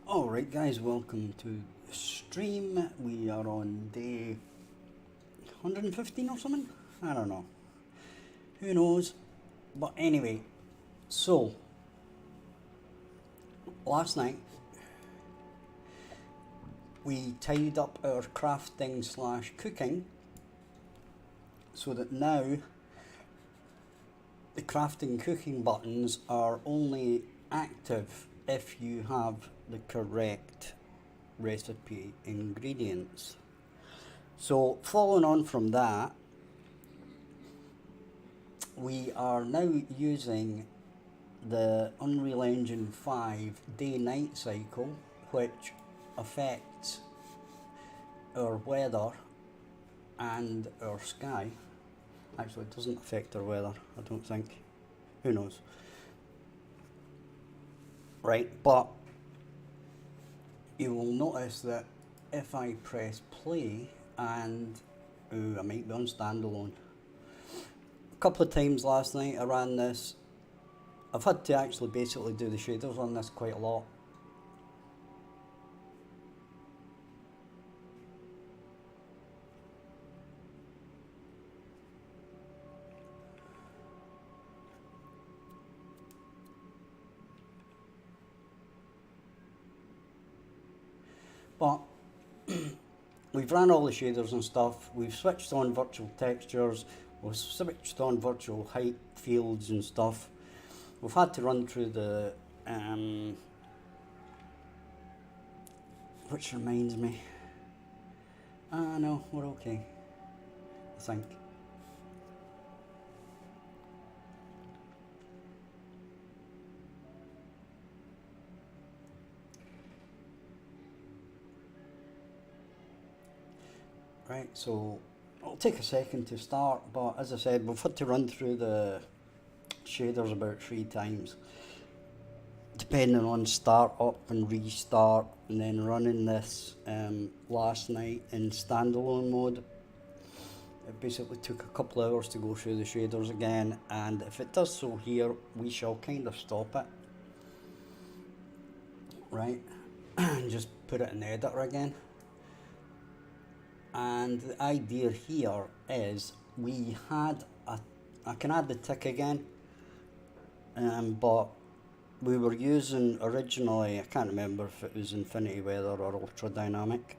Alright guys, welcome to the stream. We are on day 115 or something? I don't know. Who knows? But anyway, so last night we tidied up our crafting slash cooking so that now the crafting cooking buttons are only active if you have the correct recipe ingredients. So following on from that, we are now using the Unreal Engine 5 day-night cycle, which affects our weather and our sky. Actually, it doesn't affect our weather, I don't think. Who knows? Right, but you will notice that if I press play and I might be on standalone. A couple of times last night I ran this. I've had to actually basically do the shaders on this quite a lot. But we've ran all the shaders and stuff, we've switched on virtual textures, we've switched on virtual height fields and stuff. We've had to run through the, which reminds me, no, we're okay, I think. Right, so it'll take a second to start, but as I said, we've had to run through the shaders about 3 times, depending on start up and restart, and then running this last night in standalone mode. It basically took a couple of hours to go through the shaders again, and if it does so here, we shall kind of stop it. Right, and just put it in the editor again. And the idea here is we had I can add the tick again, but we were using originally, I can't remember if it was Infinity Weather or Ultra Dynamic,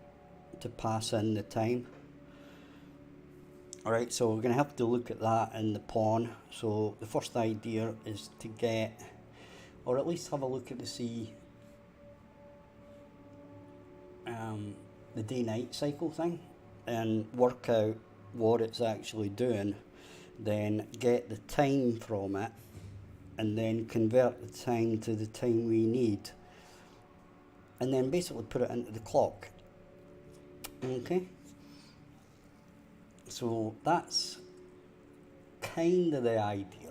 to pass in the time. Alright, so we're going to have to look at that in the pawn. So the first idea is to get, or at least have a look at the day-night cycle thing, and work out what it's actually doing, then get the time from it, and then convert the time to the time we need, and then basically put it into the clock. Okay, so that's kind of the idea.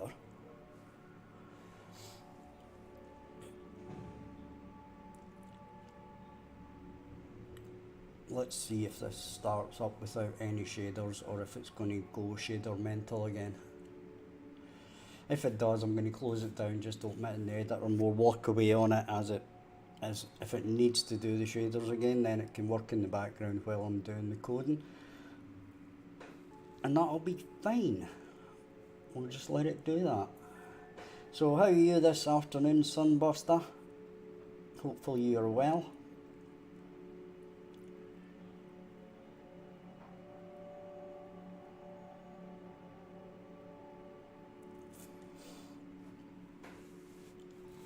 Let's see if this starts up without any shaders, or if it's going to go shader mental again. If it does, I'm going to close it down, just open it in the editor, and we'll walk away on it as if it needs to do the shaders again, then it can work in the background while I'm doing the coding, and that'll be fine. We'll just let it do that. So how are you this afternoon, Sunbuster? Hopefully you're well.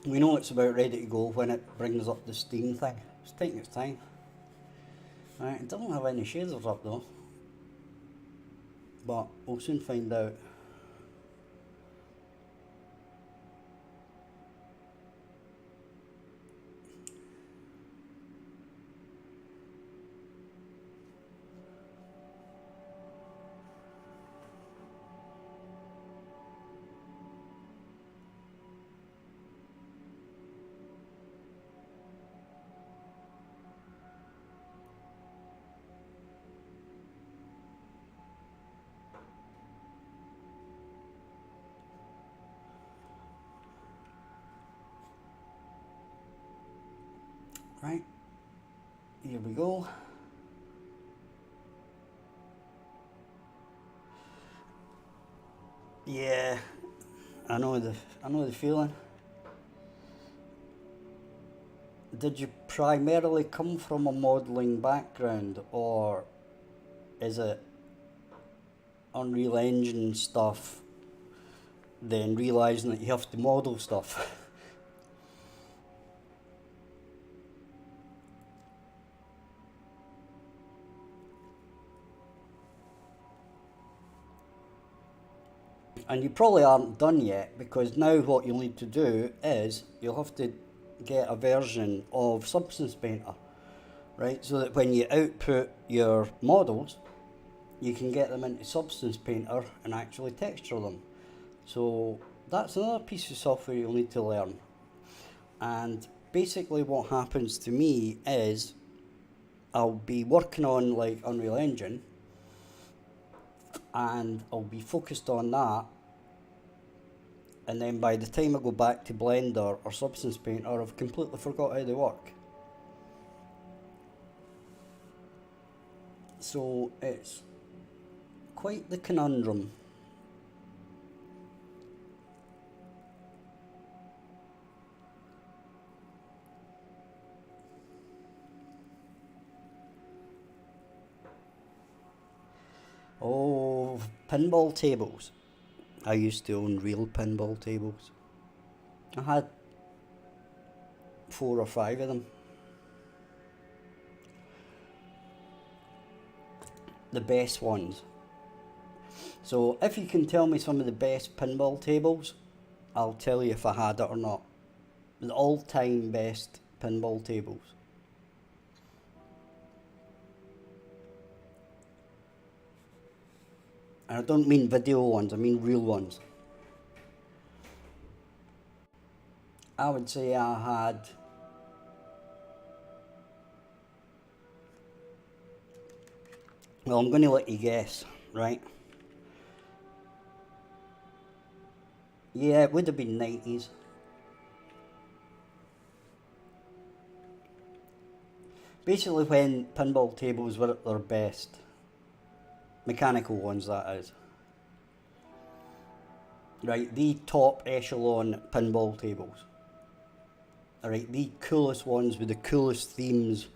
We know it's about ready to go when it brings up the Steam thing. It's taking its time. Right, it doesn't have any shaders up though, but we'll soon find out. Right, here we go. Yeah, I know the feeling. Did you primarily come from a modelling background, or is it Unreal Engine stuff, then realising that you have to model stuff? And you probably aren't done yet, because now what you'll need to do is you'll have to get a version of Substance Painter, right? So that when you output your models, you can get them into Substance Painter and actually texture them. So that's another piece of software you'll need to learn. And basically what happens to me is I'll be working on like Unreal Engine, and I'll be focused on that, and then by the time I go back to Blender or Substance Painter, I've completely forgot how they work. So it's quite the conundrum. Oh, pinball tables. I used to own real pinball tables. I had 4 or 5 of them. The best ones. So if you can tell me some of the best pinball tables, I'll tell you if I had it or not. The all-time best pinball tables. And I don't mean video ones, I mean real ones. I would say I had well, I'm going to let you guess, right? Yeah, it would have been 90s. Basically when pinball tables were at their best. Mechanical ones, that is. Right, the top echelon pinball tables. Alright, the coolest ones with the coolest themes,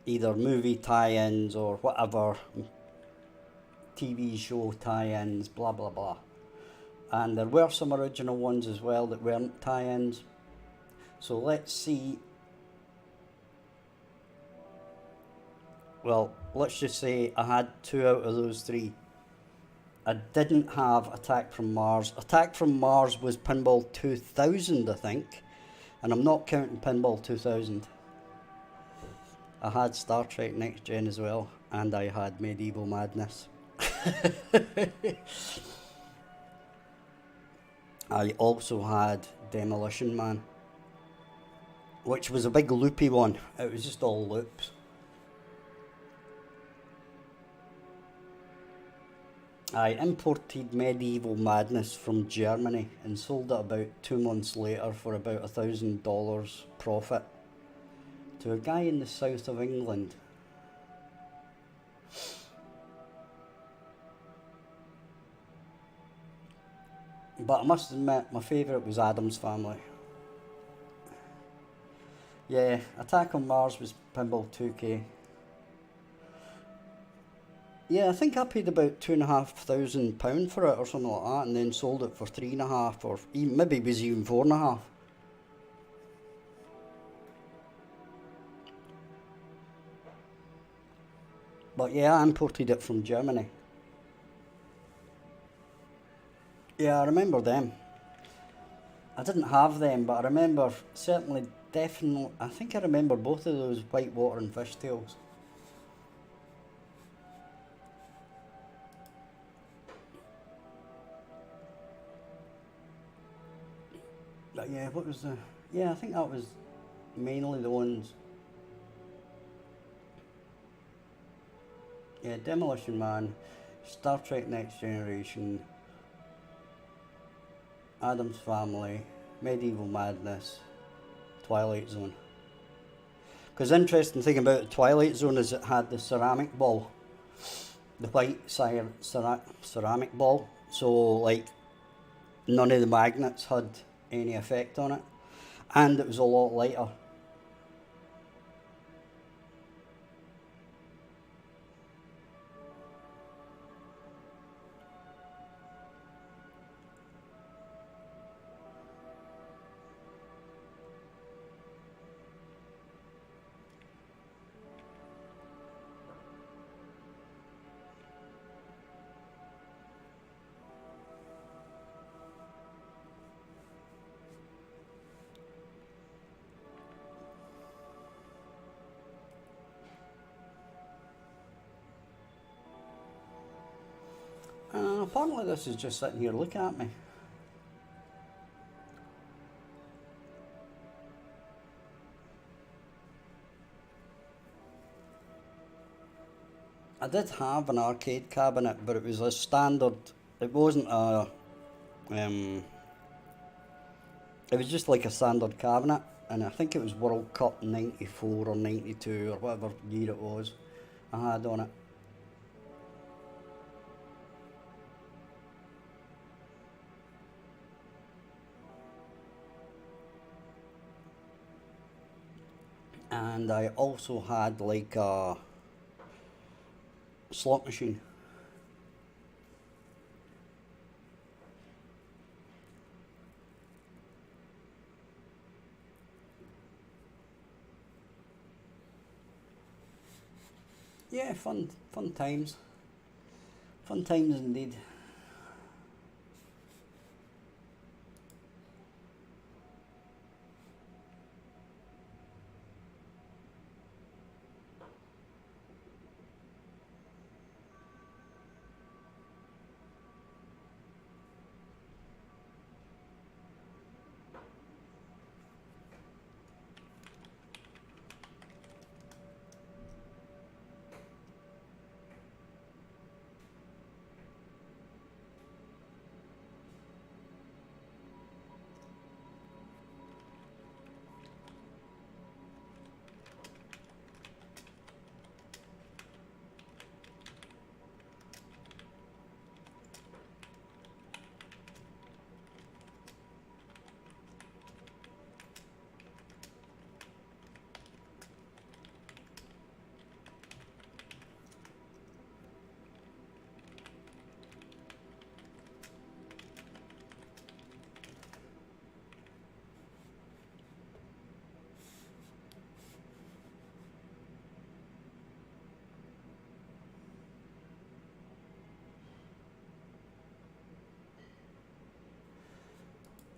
either movie tie-ins or whatever, TV show tie-ins, blah blah blah. And there were some original ones as well that weren't tie-ins. So let's see. Well, let's just say I had 2 out of those 3. I didn't have Attack from Mars. Attack from Mars was Pinball 2000, I think. And I'm not counting Pinball 2000. I had Star Trek Next Gen as well. And I had Medieval Madness. I also had Demolition Man, which was a big loopy one. It was just all loops. I imported Medieval Madness from Germany and sold it about 2 months later for about $1,000 profit to a guy in the south of England. But I must admit, my favourite was Addams Family. Yeah, Attack on Mars was Pinball 2K. Yeah, I think I paid about £2,500 for it or something like that, and then sold it for 3.5, or even, maybe it was even 4.5. But yeah, I imported it from Germany. Yeah, I remember them. I didn't have them, but I remember certainly, definitely, I think I remember both of those, Whitewater and Fishtails. But yeah, what was the... Yeah, I think that was mainly the ones. Yeah, Demolition Man, Star Trek Next Generation, Addams Family, Medieval Madness, Twilight Zone. Because the interesting thing about the Twilight Zone is it had the ceramic ball, the white ceramic ball. So like none of the magnets had any effect on it, and it was a lot lighter. Apparently this is just sitting here looking at me. I did have an arcade cabinet, but it was a standard. It wasn't a. Um, it was just like a standard cabinet, and I think it was World Cup '94 or '92 or whatever year it was. I had on it. And I also had like a slot machine. Yeah, fun times. Fun times indeed.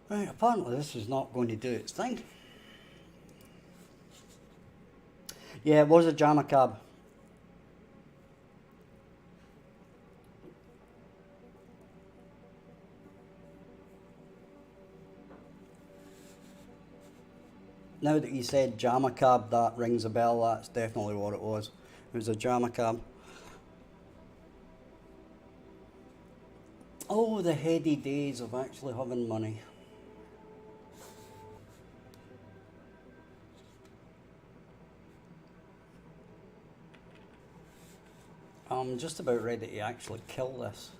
Right, apparently this is not going to do its thing. Yeah, it was a Jama cab. Now that you said Jama cab, that rings a bell. That's definitely what it was. It was a Jama cab. Oh, the heady days of actually having money. I'm just about ready to actually kill this.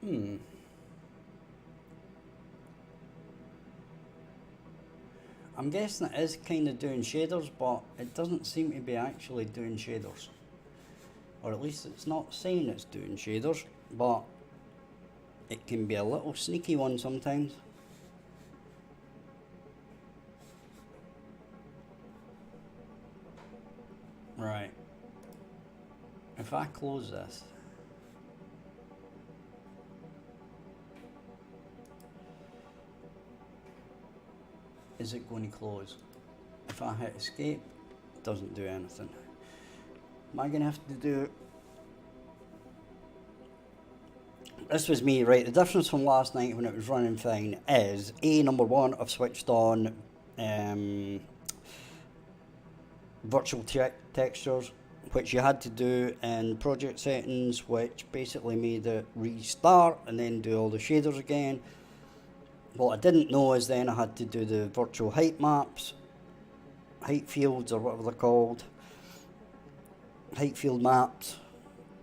Hmm. I'm guessing it is kind of doing shaders, but it doesn't seem to be actually doing shaders. Or at least it's not saying it's doing shaders, but it can be a little sneaky one sometimes. Right. if I close this, is it going to close? If I hit escape, it doesn't do anything. Am I going to have to do... This was me, right? The difference from last night when it was running fine is, number one, I've switched on virtual textures, which you had to do in project settings, which basically made it restart and then do all the shaders again. What I didn't know is then I had to do the virtual height maps, height fields or whatever they're called, height field maps,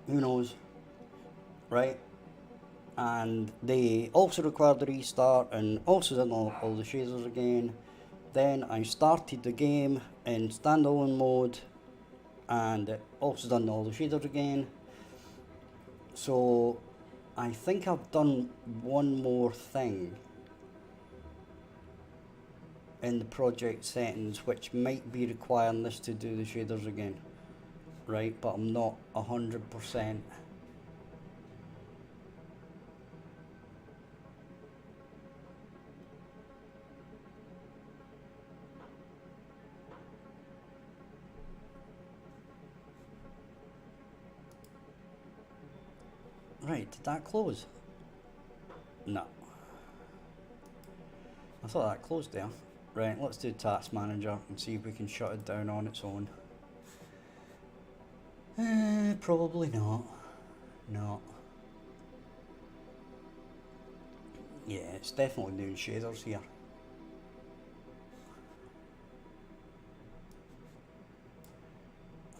who knows, right? And they also required a restart and also did all the shaders again. Then I started the game in standalone mode and it also done all the shaders again. So I think I've done one more thing in the project settings which might be requiring this to do the shaders again, right? But I'm not 100%. Right, did that close? No. I thought that closed there. Right, let's do Task Manager and see if we can shut it down on its own. Probably not. No. Yeah, it's definitely doing shaders here.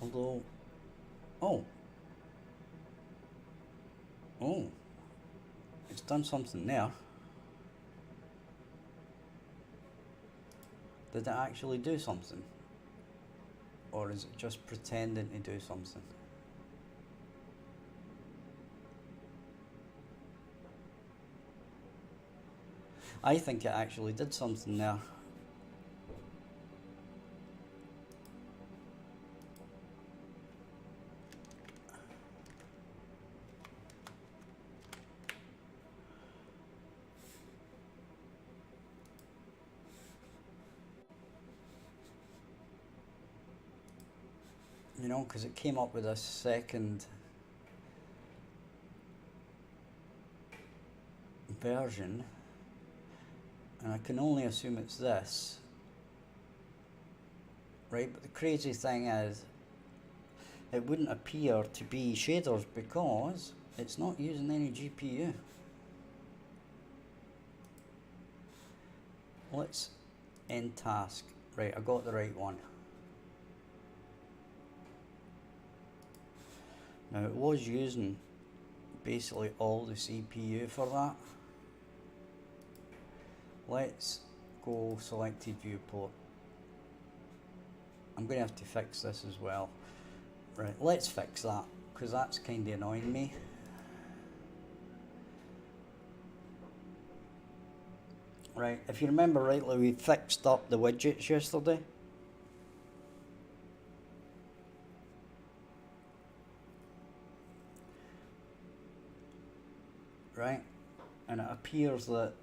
Although... Oh, it's done something there. Did it actually do something? Or is it just pretending to do something? I think it actually did something there. You know, because it came up with a second version, and I can only assume it's this, right? But the crazy thing is, it wouldn't appear to be shaders because it's not using any GPU. Let's end task. Right, I got the right one. Now it was using basically all the CPU for that. Let's go selected viewport. I'm going to have to fix this as well. Right, let's fix that because that's kind of annoying me. Right, if you remember rightly, we fixed up the widgets yesterday. Right, and it appears that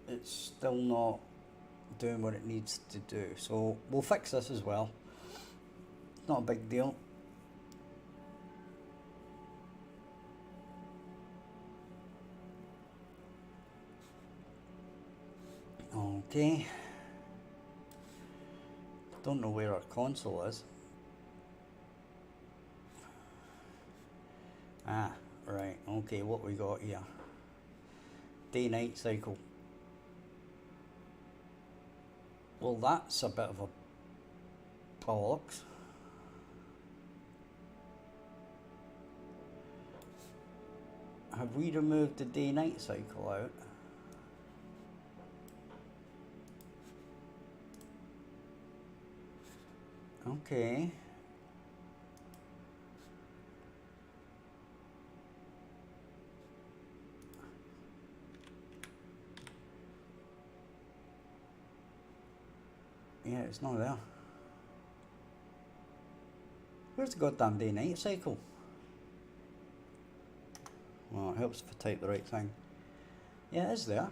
it's still not doing what it needs to do, so we'll fix this as well. It's not a big deal. Okay, don't know where our console is. Ah, right, okay, what we got here? Day-night cycle. Well, that's a bit of a bollocks. Have we removed the day-night cycle out? Okay. Yeah, it's not there. Where's the goddamn day-night cycle? Well, it helps if I type the right thing. Yeah, it is there.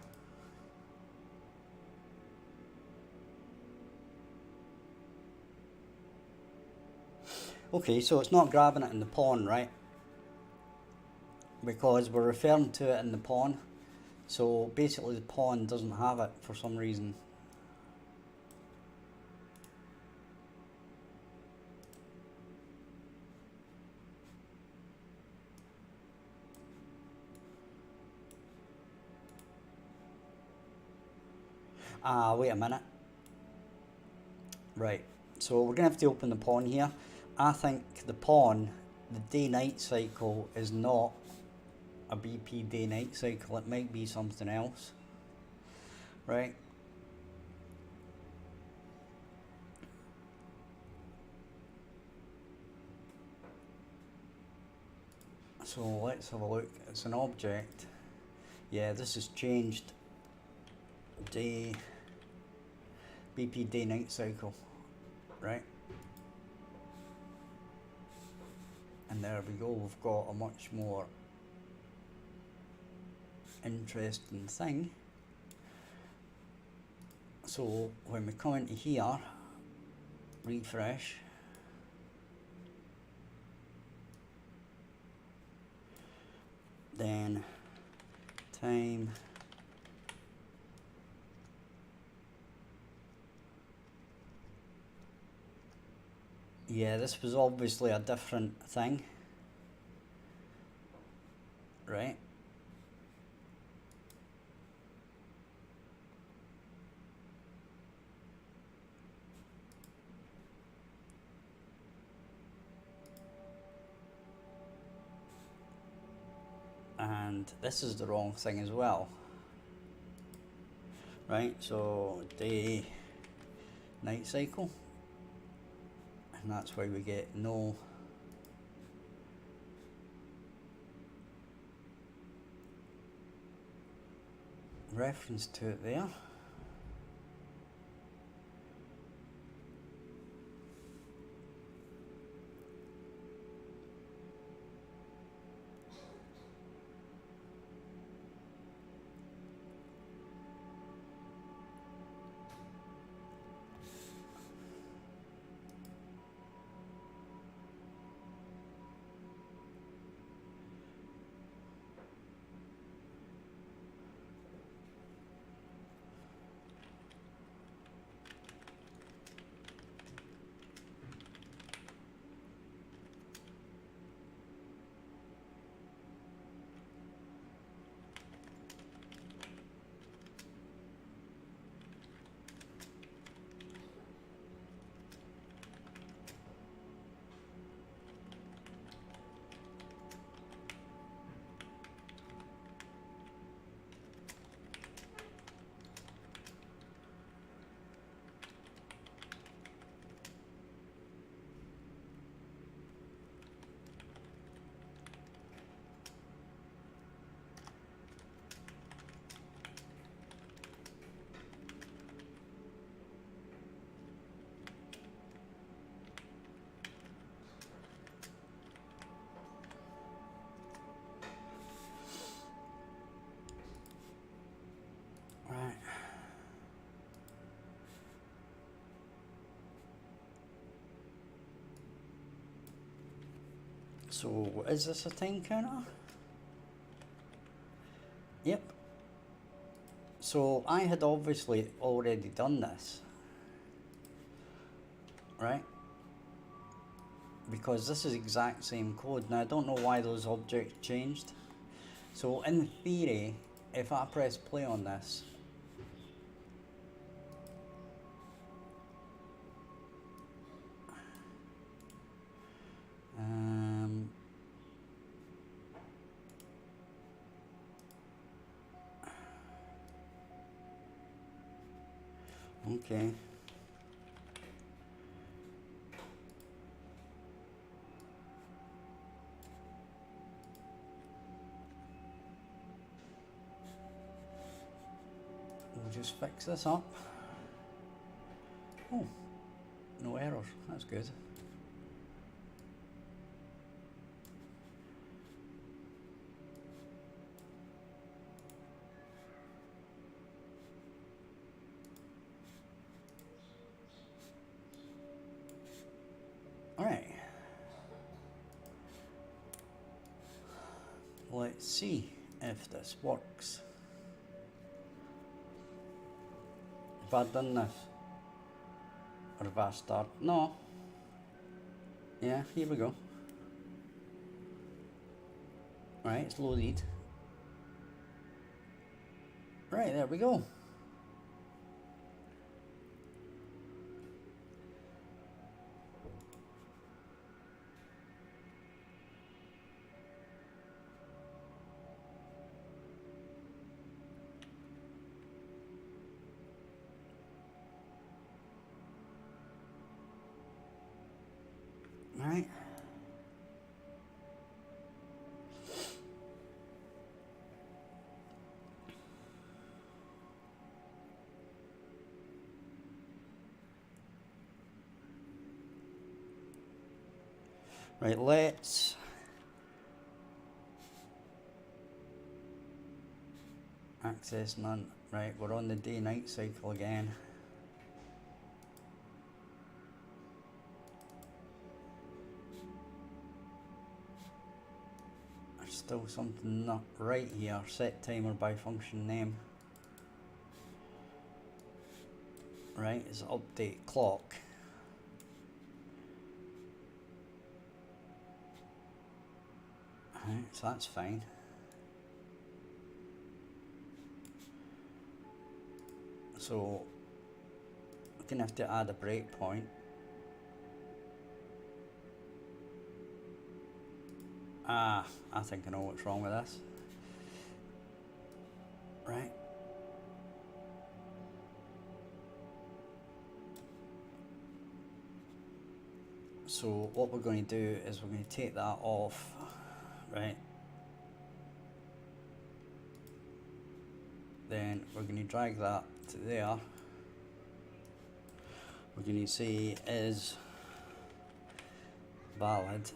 Okay, so it's not grabbing it in the pawn, right? Because we're referring to it in the pawn. So basically the pawn doesn't have it for some reason. Ah, wait a minute. Right, so we're going to have to open the pawn here. I think the pawn, the day-night cycle, is not a BP day-night cycle. It might be something else. Right? So let's have a look. It's an object. Yeah, this has changed. Day BP day-night cycle. Right? And there we go, we've got a much more interesting thing. So when we come into here, refresh, then time yeah, this was obviously a different thing, right? And this is the wrong thing as well, right? So day night cycle, and that's why we get no reference to it there. Right. So is this a time counter? Yep. So I had obviously already done this, right? Because this is exact same code. Now I don't know why those objects changed. So in theory, if I press play on this, okay. We'll just fix this up. Oh, no errors, that's good. let's see if this works. Have I done this? Or have I started? No. Yeah, here we go. Right, it's loaded. Right, there we go. Right. Right, let's access none. Right, we're on the day-night cycle again. There's still something not right here. Set timer by function name. Right, it's update clock. Right, so that's fine. So we're gonna have to add a breakpoint. Ah, I think I know what's wrong with this. Right. So what we're going to do is we're going to take that off, right? Then we're going to drag that to there. We're going to say is valid.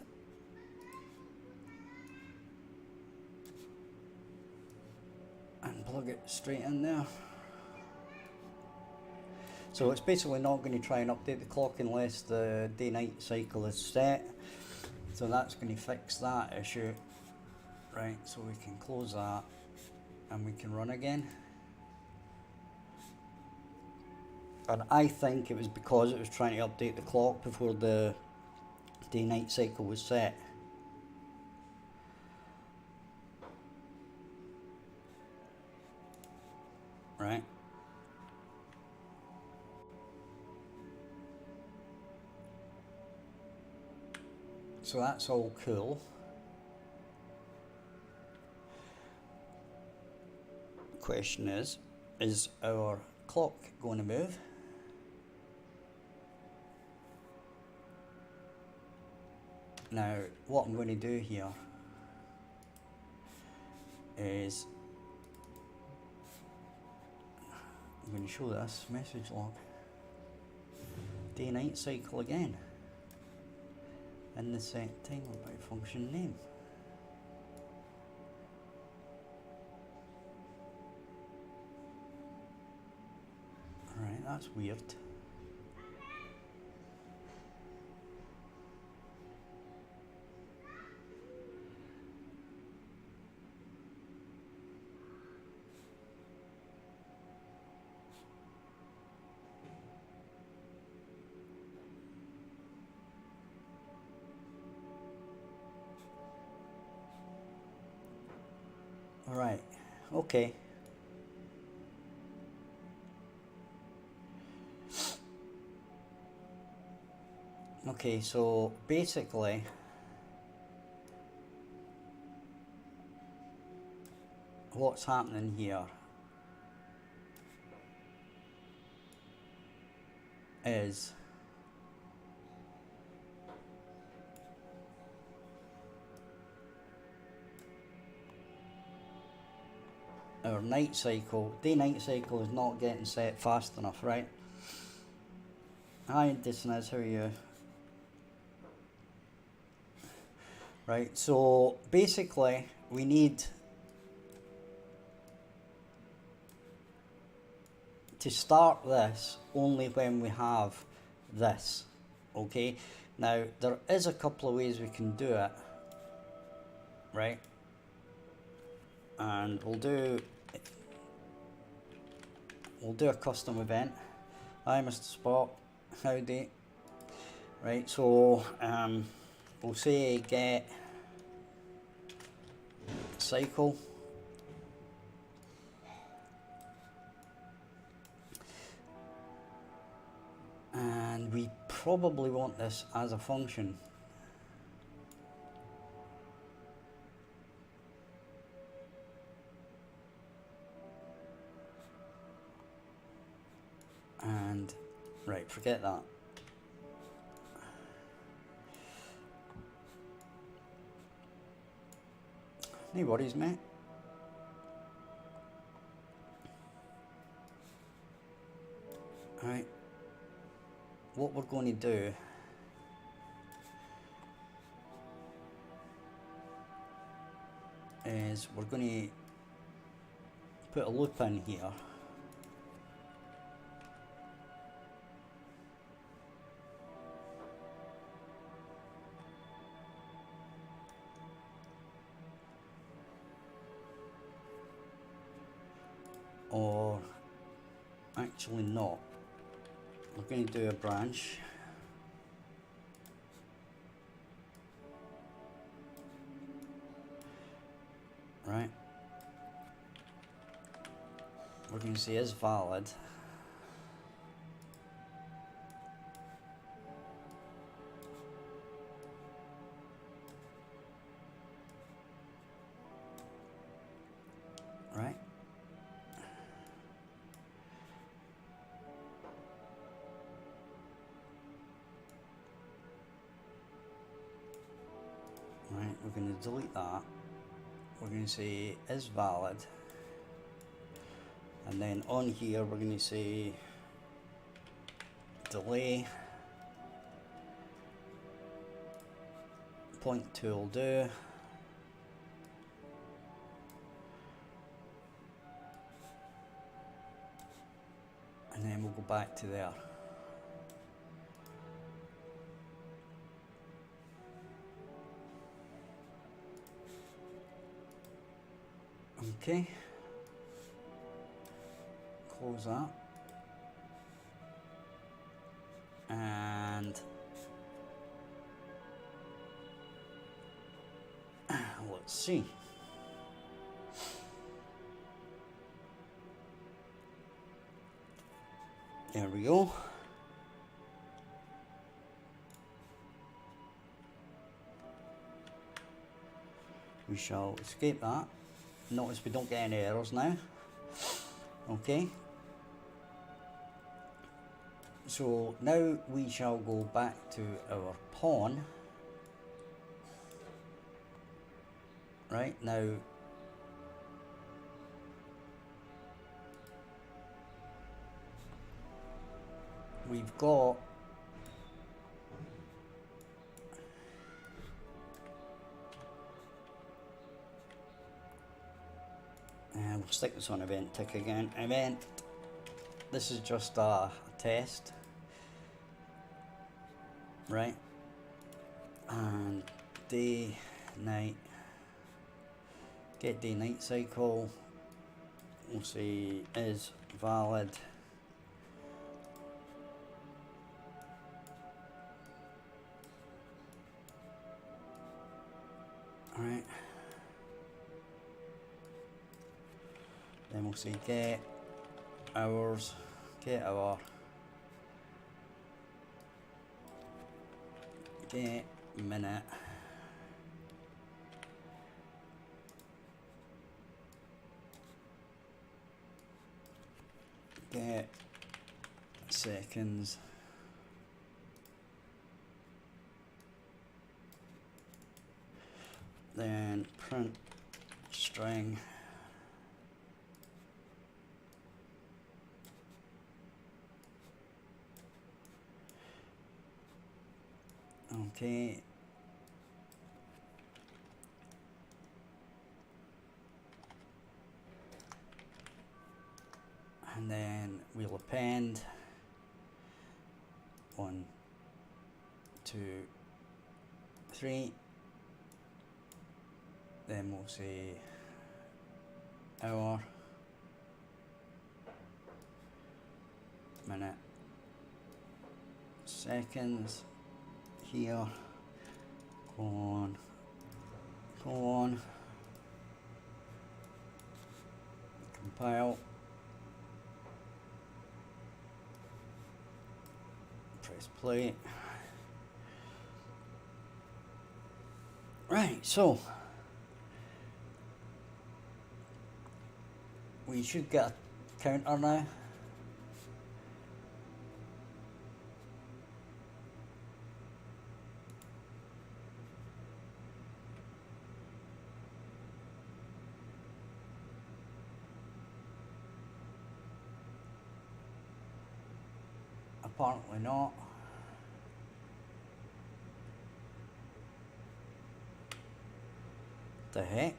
And plug it straight in there. So it's basically not going to try and update the clock unless the day-night cycle is set. So that's going to fix that issue. Right, so we can close that and we can run again. And I think it was because it was trying to update the clock before the day-night cycle was set. Right. So that's all cool. The question is our clock going to move? Now, what I'm going to do here is I'm going to show this message log. Day-night cycle again. In the set timer by function name. Alright, that's weird. Alright, okay. Okay, so basically what's happening here is our night cycle, day-night cycle is not getting set fast enough, right? Hi, Disney's, how are you? Right, so basically we need to start this only when we have this, okay? Now, there is a couple of ways we can do it, right? and we'll do a custom event. Hi Mr. Spot, howdy. Right, so we'll say get cycle, and we probably want this as a function. And right, forget that. No worries, mate. Right, what we're going to do is we're going to put a loop in here. Or actually not. We're going to do a branch. Right. We're going to say is valid. Right. Right, we're going to delete that. We're going to say is valid, and then on here we're going to say delay point to will do, and then we'll go back to there. Okay, close that, and let's see. There we go. We shall escape that. Notice we don't get any errors now. Okay. So now we shall go back to our pawn. Right, now we've got we'll stick this on event tick again. Event, this is just a test, right? And day, night, get day night cycle, we'll say is valid. Alright. Then we'll say get hours, get hour, get minute, get seconds, then print string, okay, and then we'll append 1, 2, 3, then we'll say hour, minute, seconds, here, go on, compile, press play. Right, so we should get a counter now. Apparently not. The heck?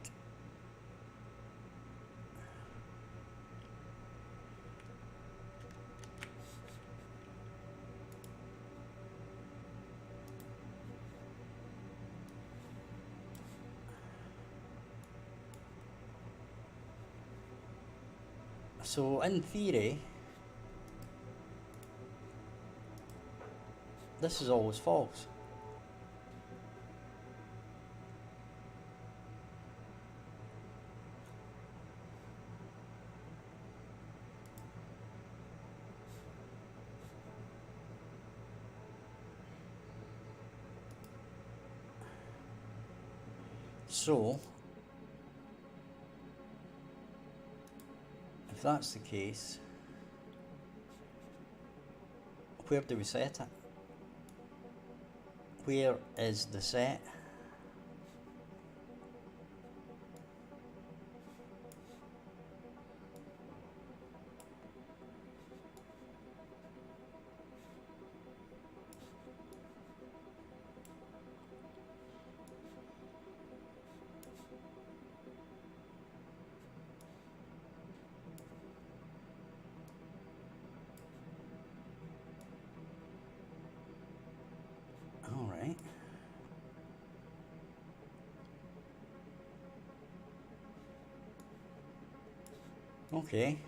So in theory, this is always false. So, if that's the case, where do we set it? Where is the set? Alright. Okay.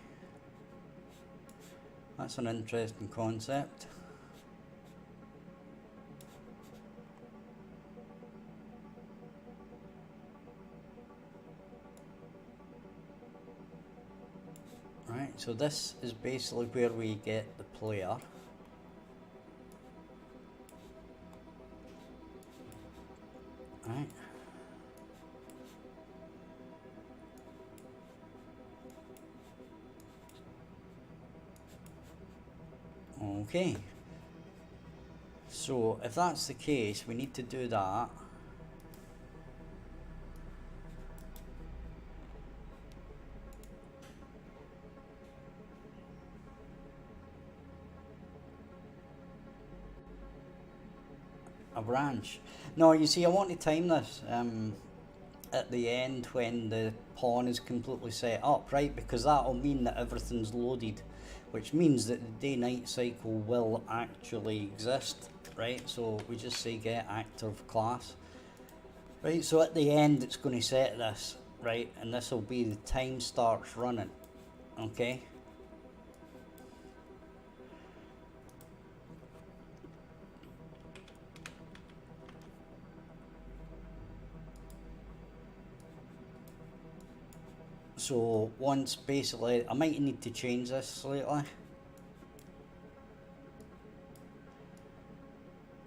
That's an interesting concept. Right, so this is basically where we get the player. Right. Okay. So if that's the case, we need to do that. A branch. No, you see, I want to time this at the end when the pawn is completely set up, right? Because that'll mean that everything's loaded, which means that the day-night cycle will actually exist, right? So we just say get active class, right? So at the end it's going to set this, right? And this will be the time starts running, okay? So once basically, I might need to change this slightly,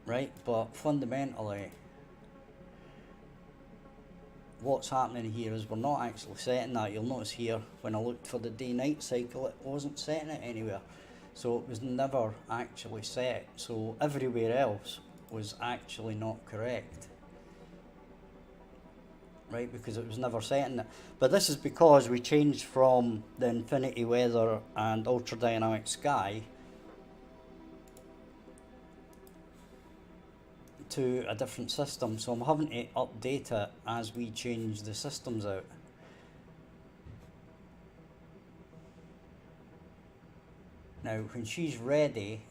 right? But fundamentally, what's happening here is we're not actually setting that. You'll notice here when I looked for the day-night cycle, it wasn't setting it anywhere. So it was never actually set. So everywhere else was actually not correct, right? Because it was never setting it. But this is because we changed from the infinity weather and ultra dynamic sky to a different system, so I'm having to update it as we change the systems out. Now when she's ready,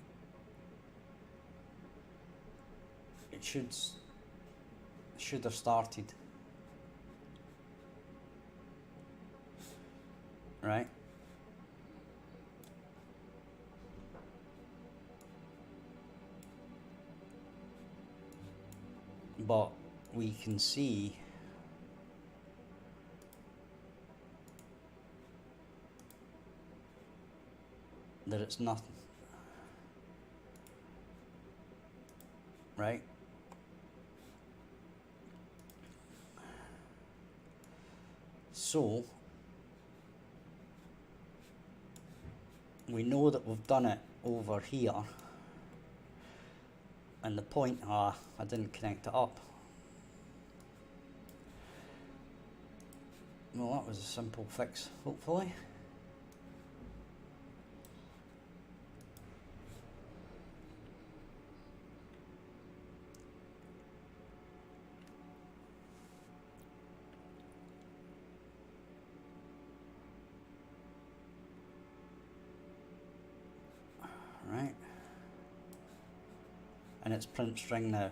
it should have started. right? But we can see that it's nothing, right? So we know that we've done it over here, and the point, I didn't connect it up. Well, that was a simple fix, hopefully. Right. And it's print string now,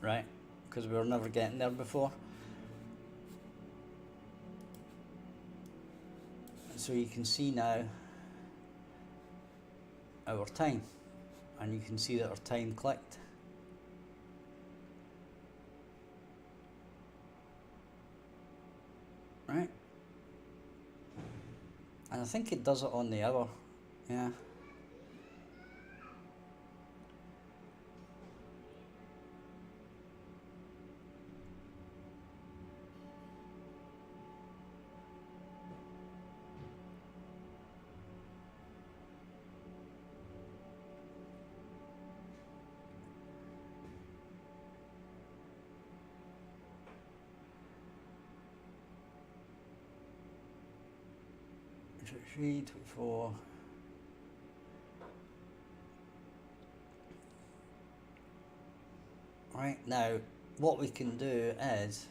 right? Because we were never getting there before. So you can see now our time, and you can see that our time clicked. Right? And I think it does it on the hour, yeah. Three, 24. Right, now what we can do is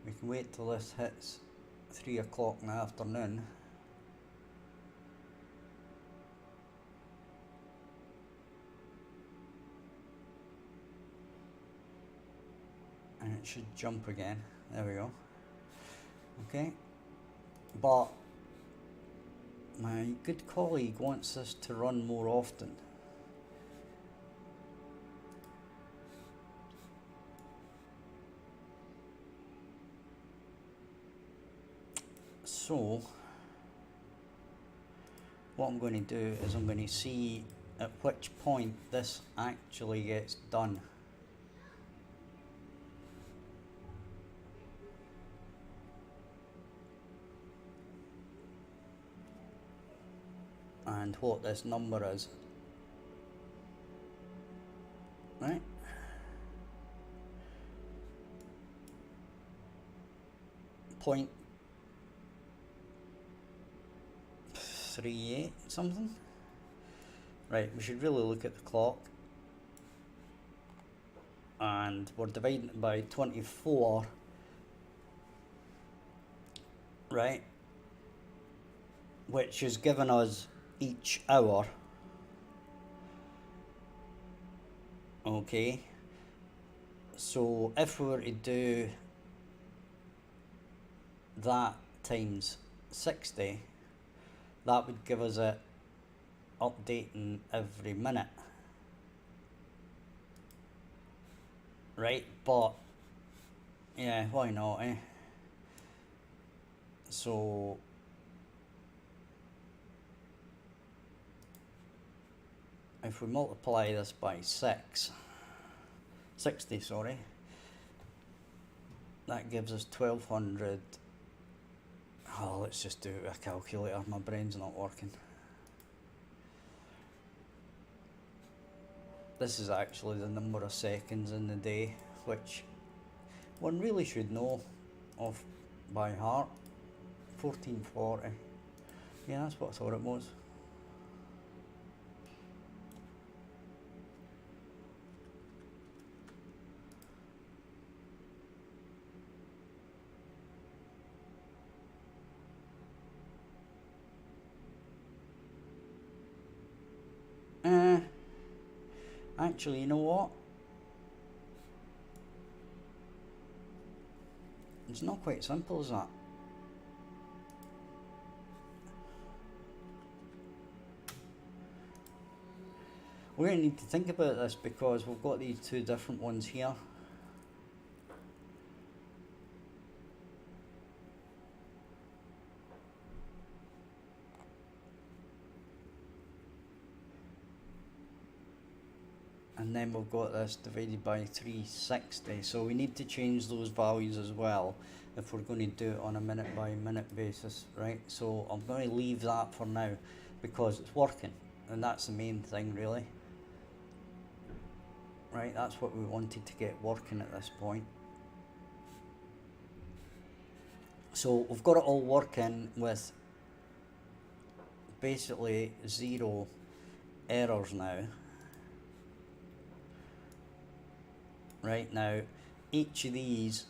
we can wait till this hits 3 o'clock in the afternoon. And it should jump again. There we go. Okay. But my good colleague wants this to run more often. So what I'm going to do is I'm going to see at which point this actually gets done. And what this number is. Right? Point 38 something. Right, we should really look at the clock. And we're dividing it by 24. Right? Which is giving us each hour. Okay. So if we were to do that times 60, that would give us it updating every minute. Right, but yeah, why not, eh? So if we multiply this by 60, sorry, that gives us 1200. Oh, let's just do it with a calculator, my brain's not working. This is actually the number of seconds in the day, which one really should know off by heart. 1440. Yeah, that's what I thought it was. Actually, you know what? It's not quite simple as that. We're going to need to think about this because we've got these two different ones here. And then we've got this divided by 360, so we need to change those values as well if we're going to do it on a minute by minute basis, right? So I'm going to leave that for now because it's working, and that's the main thing really. Right, that's what we wanted to get working at this point. So we've got it all working with basically 0 errors now. Right, now each of these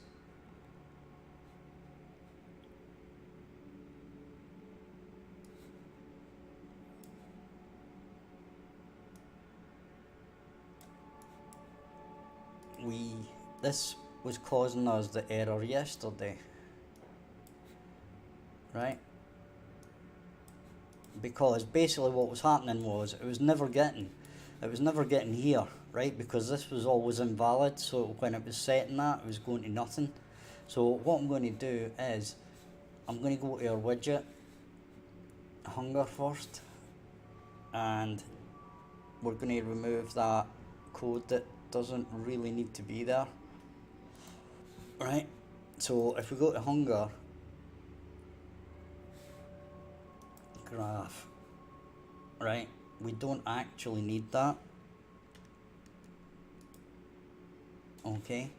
this was causing us the error yesterday, right? Because basically what was happening was it was never getting here, right? Because this was always invalid, so when it was setting that, it was going to nothing. So what I'm going to do is I'm going to go to our widget hunger first, and we're going to remove that code that doesn't really need to be there. Right, so if we go to hunger, graph, right, we don't actually need that. Okay,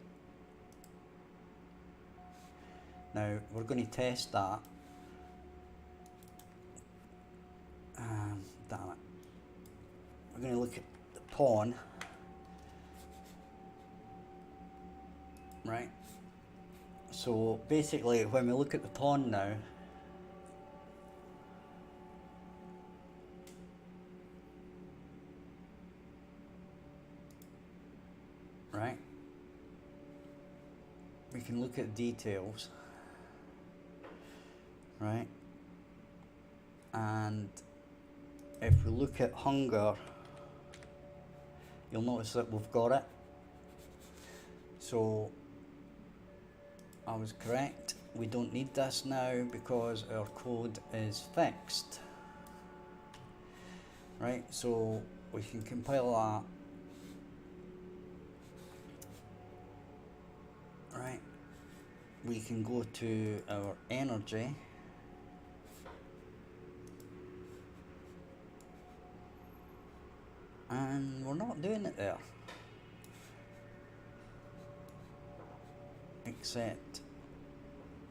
now we're going to test that. Damn it. We're going to look at the pawn, right? So basically when we look at the pawn now, right, we can look at details, right, and if we look at hunger, you'll notice that we've got it. So I was correct, we don't need this now because our code is fixed, right? So we can compile that, right? We can go to our energy, and we're not doing it there, except,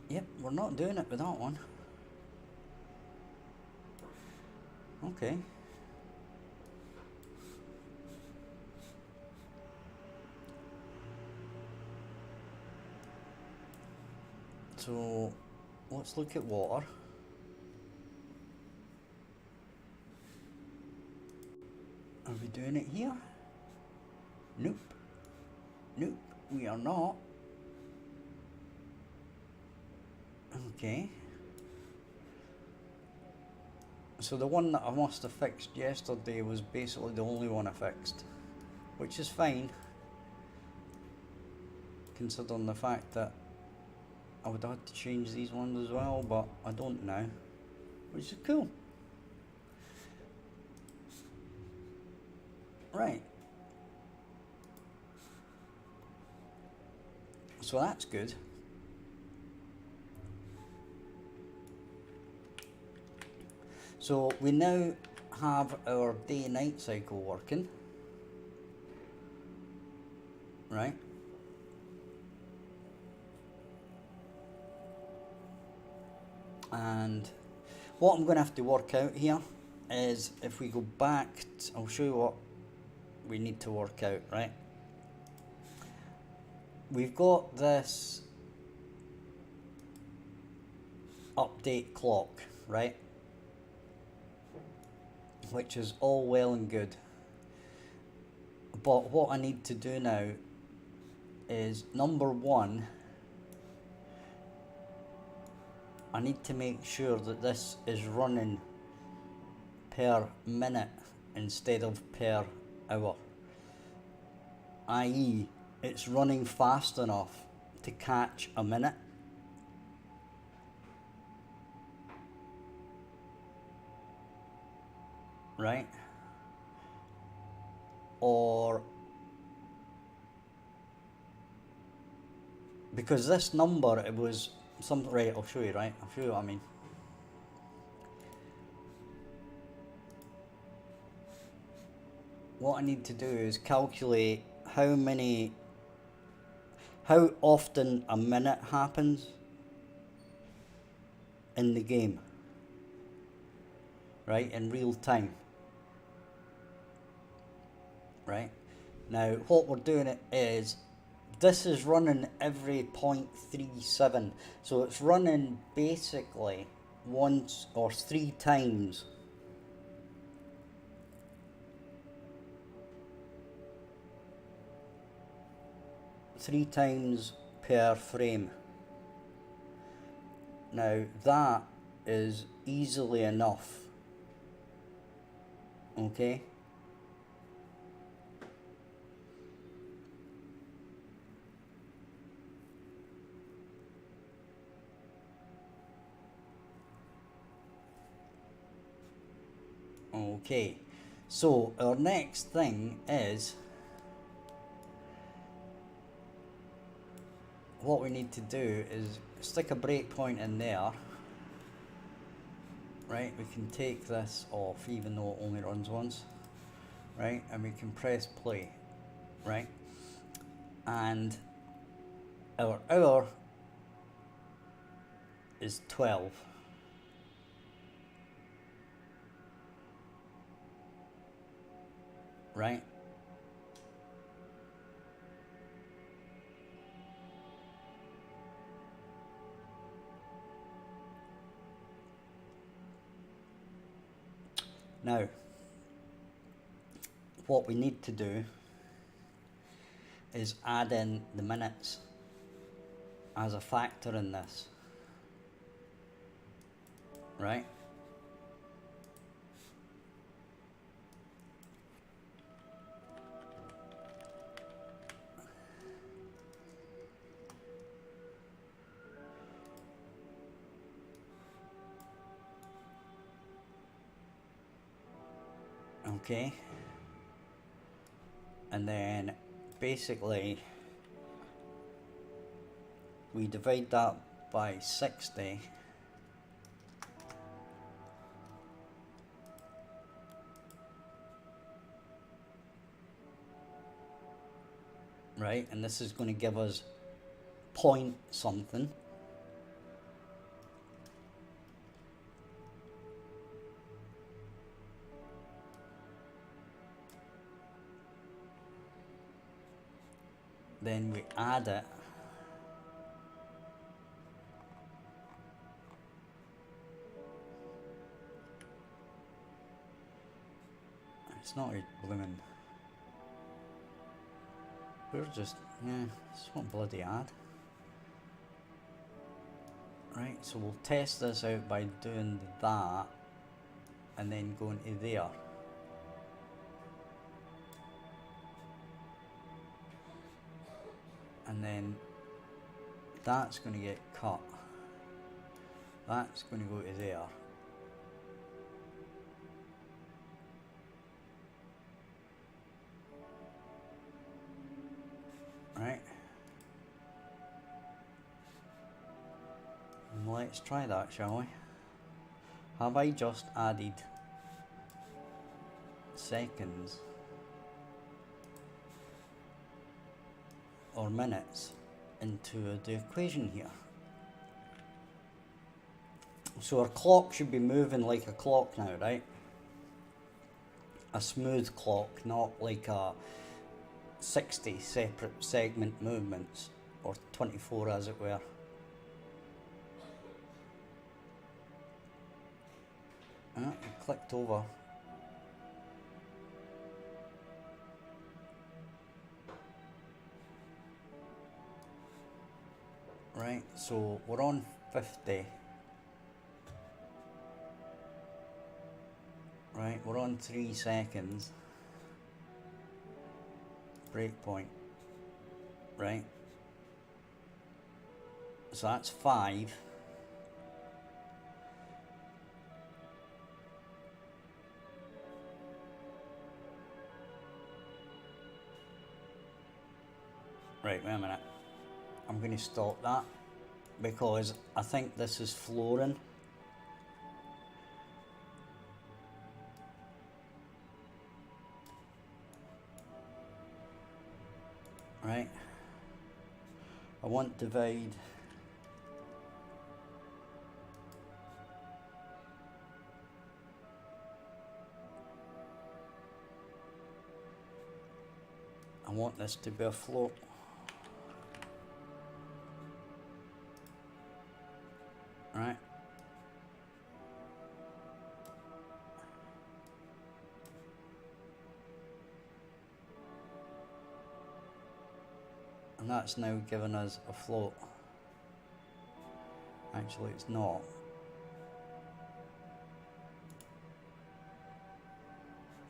yep, we're not doing it with that one. Okay. So let's look at water. Are we doing it here? Nope. Nope, we are not. Okay. So the one that I must have fixed yesterday was basically the only one I fixed, which is fine, considering the fact that I would have had to change these ones as well, but I don't now, which is cool. Right. So that's good. So we now have our day-night cycle working, right? And what I'm going to have to work out here is if we go back, I'll show you what we need to work out, right? We've got this update clock, right? Which is all well and good, But what I need to do now is, number one, I need to make sure that this is running per minute instead of per hour, i.e. it's running fast enough to catch a minute. Right? Or because this number, it was something, right, I'll show you, right? I'll show you what I mean. What I need to do is calculate how often a minute happens in the game, right, in real time. Right, now what we're doing it is, this is running every 0.37, so it's running basically once or three times per frame. Now that is easily enough, okay? Okay, so our next thing is, what we need to do is stick a breakpoint in there, right? We can take this off even though it only runs once, right? And we can press play, right? And our hour is 12. Right? Now, what we need to do is add in the minutes as a factor in this, right? Okay, and then basically we divide that by 60, right? And this is going to give us point something. Then we add it. It's not a blooming. We're just, yeah, it's not bloody add. Right, so we'll test this out by doing that and then going to there. And then that's going to get cut. That's going to go to there. Right. And let's try that, shall we? Have I just added seconds or minutes into the equation here? So our clock should be moving like a clock now, right? A smooth clock, not like a 60 separate segment movements, or 24 as it were. It clicked over. Right, so we're on 50. Right, we're on 3 seconds. Breakpoint. Right. So that's 5. Right, wait a minute. I'm going to stop that because I think this is flooring. Right. I want divide. I want this to be a float. Right. And that's now given us a float. Actually, it's not.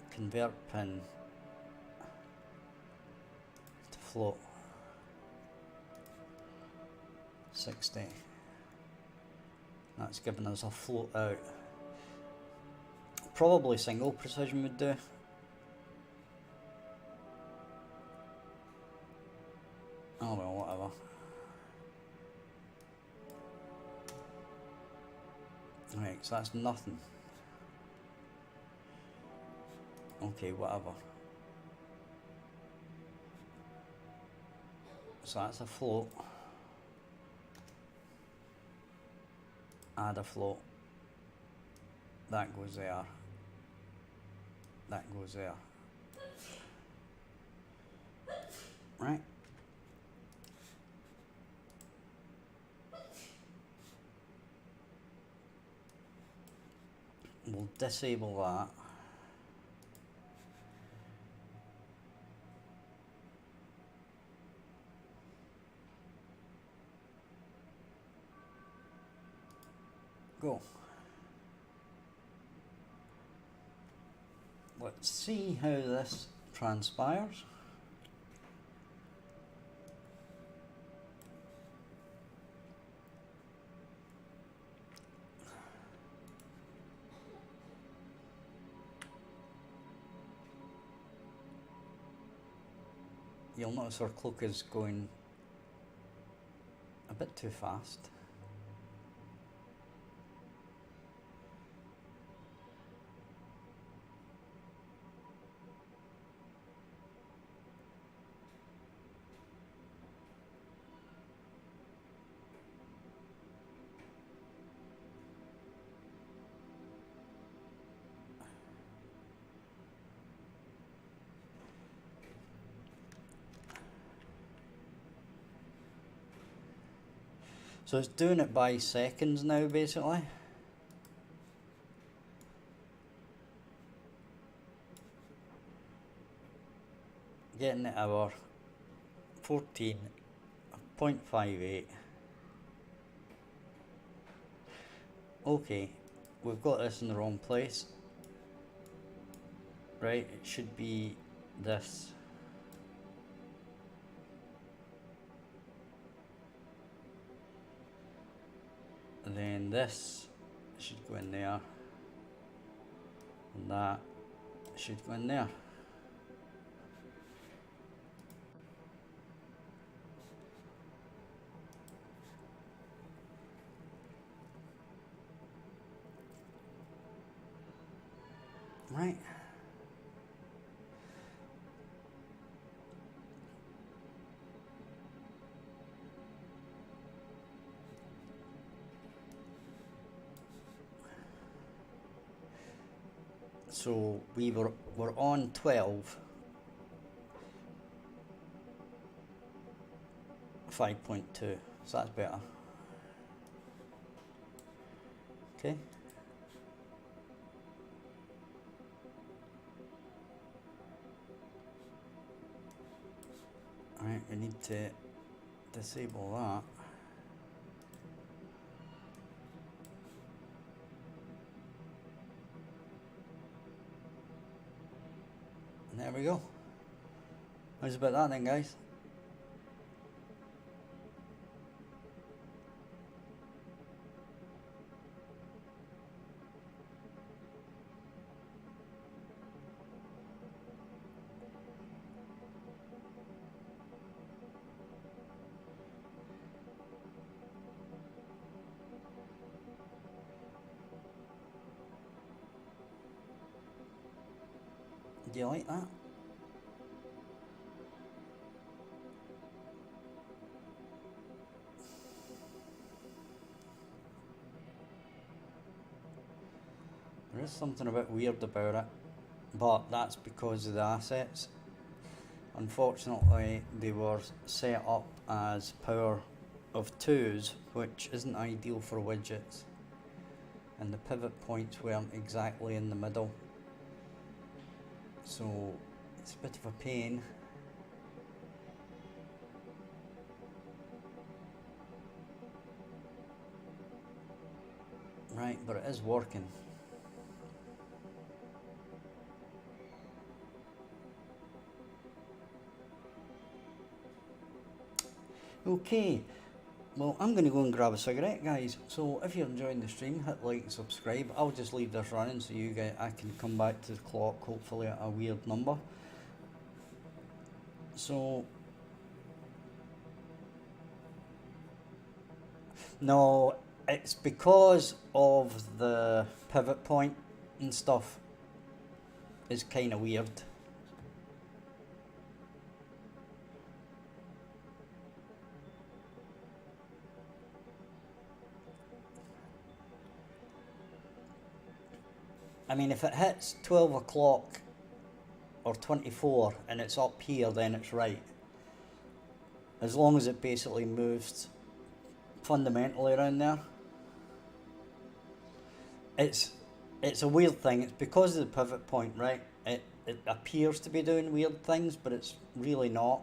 Convert pin to float. 60. That's given us a float out. Probably single precision would do. Oh well, whatever. Right, so that's nothing. Okay, whatever. So that's a float. Add a float. That goes there. That goes there. Right. We'll disable that. Go. Let's see how this transpires. You'll notice our cloak is going a bit too fast. So it's doing it by seconds now, basically. Getting it our 14.58. Okay, we've got this in the wrong place. Right, it should be this. And then this should go in there. And that should go in there. Right. So we're on 12. 5.2, so that's better. Okay. Alright, we need to disable that. we go. How's about that then, guys? Do you like that? There is something a bit weird about it, but that's because of the assets. Unfortunately, they were set up as power of 2s, which isn't ideal for widgets, and the pivot points weren't exactly in the middle, so it's a bit of a pain. Right, but it is working. Okay, well, I'm going to go and grab a cigarette, guys. So if you're enjoying the stream, hit like and subscribe. I'll just leave this running so I can come back to the clock, hopefully at a weird number. So no, it's because of the pivot point and stuff. It's kind of weird. I mean, if it hits 12 o'clock or 24 and it's up here, then it's right. As long as it basically moves fundamentally around there. It's a weird thing. It's because of the pivot point, right? It appears to be doing weird things, but it's really not.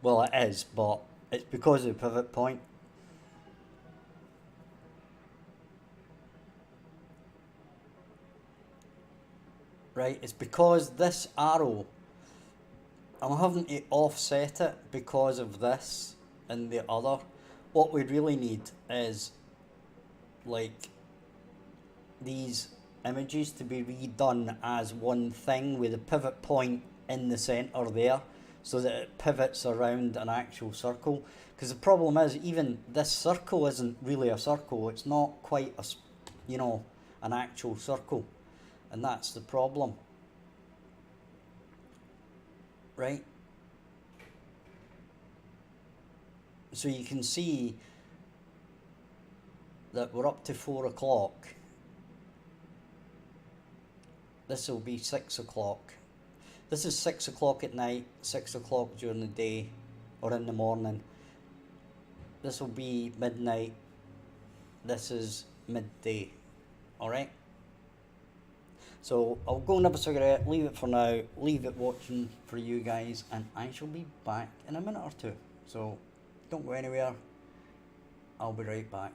Well, it is, but it's because of the pivot point. Right, it's because this arrow, I'm having to offset it because of this and the other. What we really need is like these images to be redone as one thing with a pivot point in the center there, so that it pivots around an actual circle. Because the problem is, even this circle isn't really a circle. It's not quite an actual circle. And that's the problem, right? So you can see that we're up to 4 o'clock. This will be 6 o'clock. This is 6 o'clock at night, 6 o'clock during the day or in the morning. This will be midnight. This is midday. Alright? So I'll go and have a cigarette, leave it for now, leave it watching for you guys, and I shall be back in a minute or two. So don't go anywhere, I'll be right back.